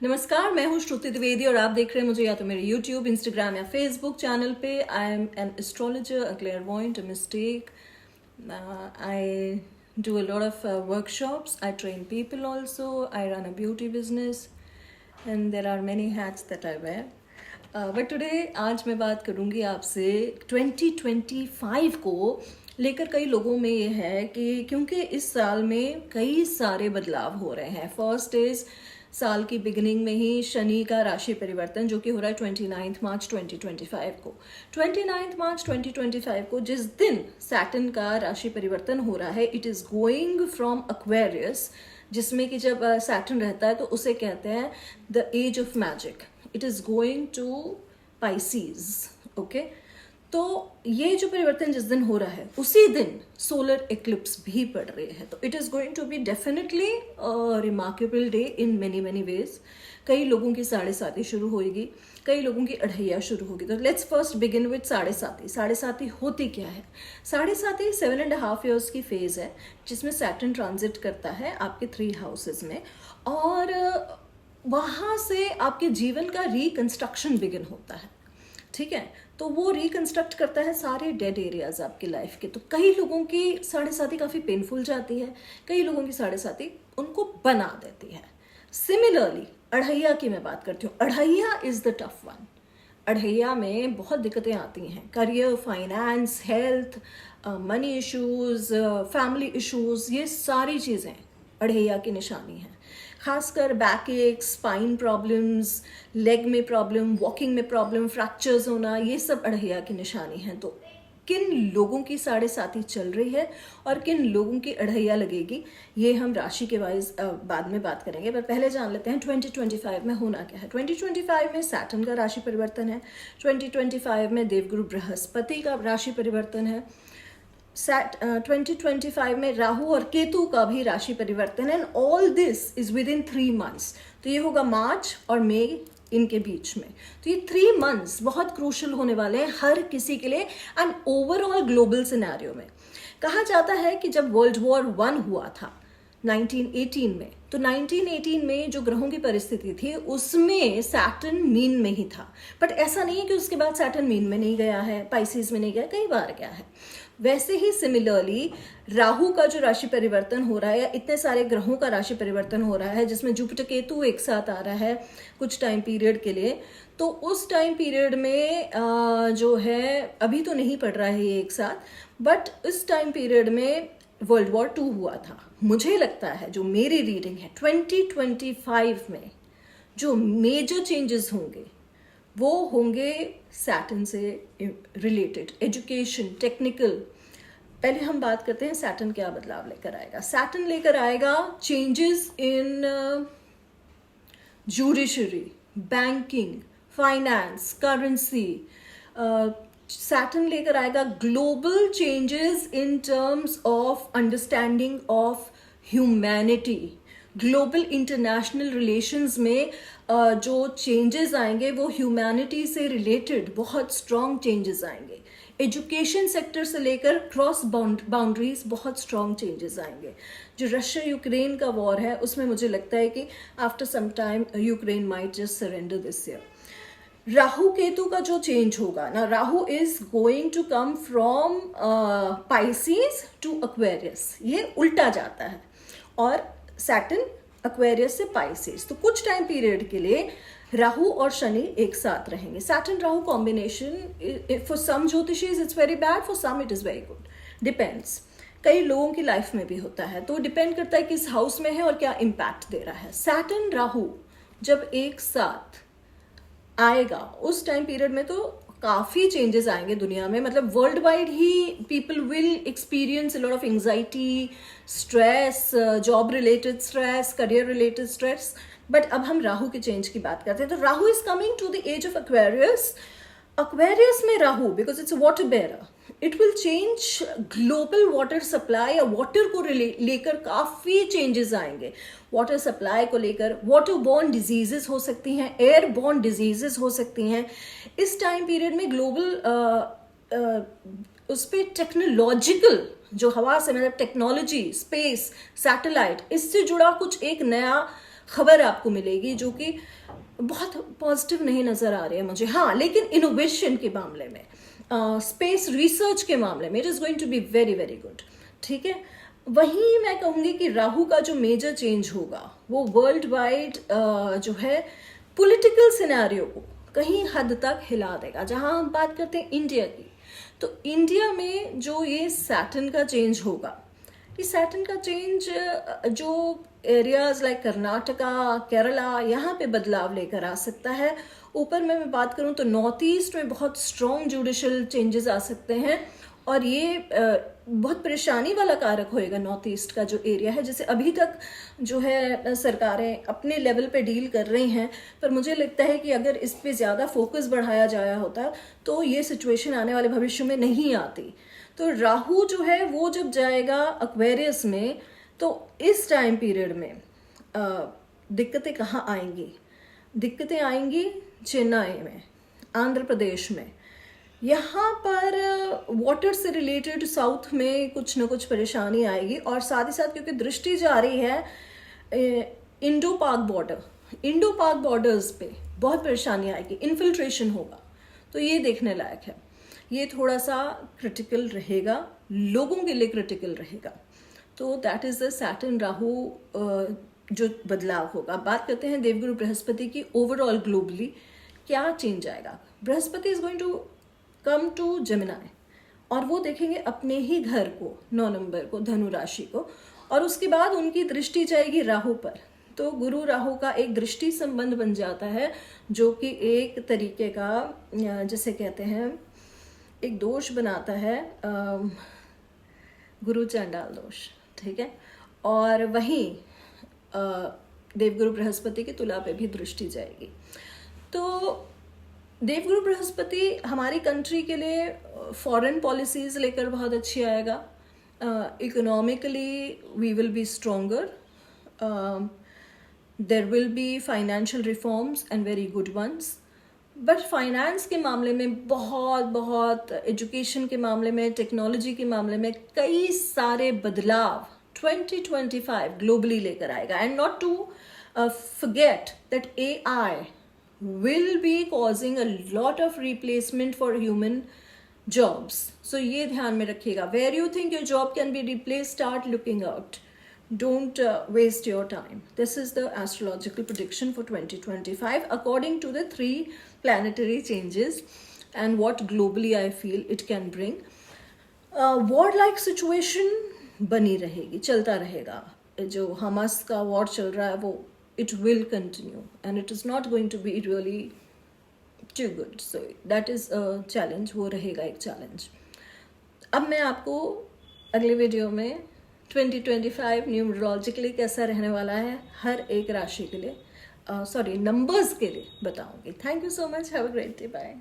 नमस्कार, मैं हूँ श्रुति द्विवेदी और आप देख रहे हैं मुझे या तो मेरे YouTube, Instagram या Facebook चैनल पे। I am an astrologer, a clairvoyant, a mystic. I do a lot of workshops. I train people also. I run a beauty business and there are many hats that I wear. But today आज मैं बात करूँगी आपसे 2025 को लेकर. कई लोगों में ये है कि क्योंकि इस साल में कई सारे बदलाव हो रहे हैं. फर्स्ट इज साल की बिगिनिंग में ही शनि का राशि परिवर्तन जो कि हो रहा है 29 मार्च 2025 को. 29 मार्च 2025 को जिस दिन सैटर्न का राशि परिवर्तन हो रहा है, it is going from Aquarius, जिसमें कि जब सैटर्न रहता है तो उसे कहते हैं the age of magic. It is going to Pisces. Okay, तो ये जो परिवर्तन जिस दिन हो रहा है उसी दिन सोलर इक्लिप्स भी पड़ रही है. तो it is going to be definitely remarkable day in many many ways. कई लोगों की साढ़े साती शुरू होगी, कई लोगों की अढ़ैया शुरू होगी. तो लेट्स फर्स्ट बिगिन विद साढ़े साती. साढ़े साती होती क्या है? साढ़े साती 7.5 ईयर्स की फेज है जिसमें सैटर्न ट्रांजिट करता है आपके 3 हाउसेज में, और वहाँ से आपके जीवन का रिकंस्ट्रक्शन बिगिन होता है. ठीक है, तो वो रिकंस्ट्रक्ट करता है सारे डेड एरियाज आपकी लाइफ के. तो कई लोगों की साढ़े साती काफ़ी पेनफुल जाती है, कई लोगों की साढ़े साती उनको बना देती है. सिमिलरली अढ़ैया की मैं बात करती हूँ. अढ़ैया इज द टफ वन. अढ़ैया में बहुत दिक्कतें आती हैं. Career, finance, health, money issues, family issues, ये सारी चीज़ें अढ़ैया की निशानी है. खासकर बैक एक, स्पाइन प्रॉब्लम्स, लेग में प्रॉब्लम, वॉकिंग में प्रॉब्लम, फ्रैक्चर्स होना, ये सब अढ़ैया की निशानी है. तो किन लोगों की साढ़े साती चल रही है और किन लोगों की अढ़ैया लगेगी, ये हम राशि के वाइज बाद में बात करेंगे. पर पहले जान लेते हैं 2025 में होना क्या है. 2025 में सैटर्न का राशि परिवर्तन है. 2025 में देवगुरु बृहस्पति का राशि परिवर्तन है. 2025 में राहु और केतु का भी राशि परिवर्तन है. And all this is with in 3 months. तो ये होगा मार्च और मई इनके बीच में. तो ये 3 months बहुत क्रूशल होने वाले हैं हर किसी के लिए एंड ओवरऑल ग्लोबल सिनेरियो में. कहा जाता है कि जब वर्ल्ड वॉर 1 हुआ था 1918 में, तो 1918 में जो ग्रहों की परिस्थिति थी उसमें सैटर्न मीन में ही था. बट ऐसा नहीं है कि उसके बाद सैटर्न मीन में नहीं गया है, पाइसिस में नहीं गया, कई बार गया है. वैसे ही सिमिलरली राहु का जो राशि परिवर्तन हो रहा है, या इतने सारे ग्रहों का राशि परिवर्तन हो रहा है जिसमें जुपिटर केतु एक साथ आ रहा है कुछ टाइम पीरियड के लिए. तो उस टाइम पीरियड में जो है अभी तो नहीं पड़ रहा है ये एक साथ, बट इस टाइम पीरियड में वर्ल्ड वॉर 2 हुआ था. मुझे लगता है, जो मेरी रीडिंग है, 2025 में जो मेजर चेंजेस होंगे वो होंगे सैटर्न से रिलेटेड, एजुकेशन, टेक्निकल. पहले हम बात करते हैं सैटर्न क्या बदलाव लेकर आएगा. सैटर्न लेकर आएगा changes in judiciary, banking, finance, currency. Saturn लेकर आएगा global changes in terms of understanding of humanity. Global international relations में जो चेंजेस आएंगे वो ह्यूमैनिटी से रिलेटेड बहुत स्ट्रॉन्ग चेंजेस आएंगे. एजुकेशन सेक्टर से लेकर क्रॉस बाउंड्रीज बहुत स्ट्रॉन्ग चेंजेस आएंगे. जो रशिया यूक्रेन का वॉर है उसमें मुझे लगता है कि after some time Ukraine might just surrender this year. Rahu Ketu का जो चेंज होगा ना, Rahu is going to come from Pisces to Aquarius. ये उल्टा जाता है. और सैटर्न एक्वेरियस से पाइसेस. तो कुछ टाइम पीरियड के लिए राहु और शनि एक साथ रहेंगे. Saturn Rahu combination for some ज्योतिषीज it's very bad, for some it is very good. Depends. कई लोगों की लाइफ में भी होता है, तो डिपेंड करता है किस हाउस में है और क्या इम्पैक्ट दे रहा है. सैटर्न राहु जब एक साथ आएगा उस टाइम पीरियड में तो काफ़ी चेंजेस आएंगे दुनिया में. मतलब world wide he people will experience a lot of anxiety, stress, job related stress, career related stress. But अब हम राहु के चेंज की बात करते हैं. तो Rahu is coming to the age of Aquarius. Aquarius में Rahu, because it's water bearer, it will change global water supply. या वाटर को लेकर काफ़ी चेंजेस आएंगे. वाटर सप्लाई को लेकर वाटर बॉर्न डिजीजेस हो सकती हैं, एयर बॉर्न डिजीजेस हो सकती हैं. इस टाइम पीरियड में ग्लोबल उस पर टेक्नोलॉजिकल जो हवा से, मतलब टेक्नोलॉजी, स्पेस, सैटेलाइट, इससे जुड़ा कुछ एक नया खबर आपको मिलेगी जो कि बहुत पॉजिटिव नहीं नज़र आ रही है मुझे। हाँ, लेकिन इनोवेशन के मामले में, स्पेस रिसर्च के मामले में it is going to be very very good. ठीक है, वहीं मैं कहूँगी कि राहु का जो मेजर चेंज होगा वो वर्ल्ड वाइड जो है पॉलिटिकल सिनेरियो को कहीं हद तक हिला देगा। जहां हम बात करते हैं इंडिया की, तो इंडिया में जो ये सैटर्न का चेंज होगा, ये सैटर्न का चेंज जो एरियाज लाइक कर्नाटका, केरला, यहाँ पे बदलाव लेकर आ सकता है। ऊपर में मैं बात करूँ तो नॉर्थ ईस्ट में बहुत स्ट्रॉन्ग जुडिशल चेंजेस आ सकते हैं, और ये बहुत परेशानी वाला कारक होएगा नॉर्थ ईस्ट का जो एरिया है, जैसे अभी तक जो है सरकारें अपने लेवल पे डील कर रही हैं। पर मुझे लगता है कि अगर इस पे ज़्यादा फोकस बढ़ाया जाया होता तो ये सिचुएशन आने वाले भविष्य में नहीं आती। तो राहु जो है वो जब जाएगा एक्वेरियस में, तो इस टाइम पीरियड में दिक्कतें कहाँ आएंगी? दिक्कतें आएंगी चेन्नई में, आंध्र प्रदेश में। यहाँ पर वाटर से रिलेटेड साउथ में कुछ ना कुछ परेशानी आएगी, और साथ ही साथ क्योंकि दृष्टि जा रही है इंडो पाक बॉर्डर्स पे बहुत परेशानी आएगी, इन्फिल्ट्रेशन होगा। तो ये देखने लायक है, ये थोड़ा सा क्रिटिकल रहेगा, लोगों के लिए क्रिटिकल रहेगा। तो that is the Saturn Rahu जो बदलाव होगा। बात करते हैं देवगुरु बृहस्पति की। ओवरऑल ग्लोबली क्या चेंज आएगा? Brihaspati is going to come to Gemini, और वो देखेंगे अपने ही घर को 9 नंबर को, धनु राशि को, और उसके बाद उनकी दृष्टि जाएगी राहु पर। तो गुरु राहु का एक दृष्टि संबंध बन जाता है, जो कि एक तरीके का जैसे कहते हैं एक दोष बनाता है, गुरु चंडाल दोष। ठीक है, और वहीं देवगुरु बृहस्पति की तुला पे भी दृष्टि जाएगी। तो देवगुरु बृहस्पति हमारी कंट्री के लिए फॉरेन पॉलिसीज लेकर बहुत अच्छी आएगा। Economically we will be stronger, there will be financial reforms and very good ones. But finance के मामले में बहुत एजुकेशन के मामले में, टेक्नोलॉजी के मामले में कई सारे बदलाव 2025 ग्लोबली लेकर आएगा। And not to forget that AI will be causing a lot of replacement for human jobs. So ये ध्यान में रखिएगा। Where you think your job can be replaced, start looking out. Don't waste your time. This is the astrological prediction for 2025 according to the 3 planetary changes and what globally I feel it can bring. War-like situation बनी रहेगी, चलता रहेगा। जो Hamas का war चल रहा है वो it will continue and it is not going to be really too good. So that is a challenge, वो रहेगा एक चैलेंज। अब मैं आपको अगले वीडियो में 2025 न्यूमरोलॉजिकली कैसा रहने वाला है हर एक राशि के लिए, नंबर्स के लिए बताऊंगी। Thank you so much, have a great day, bye.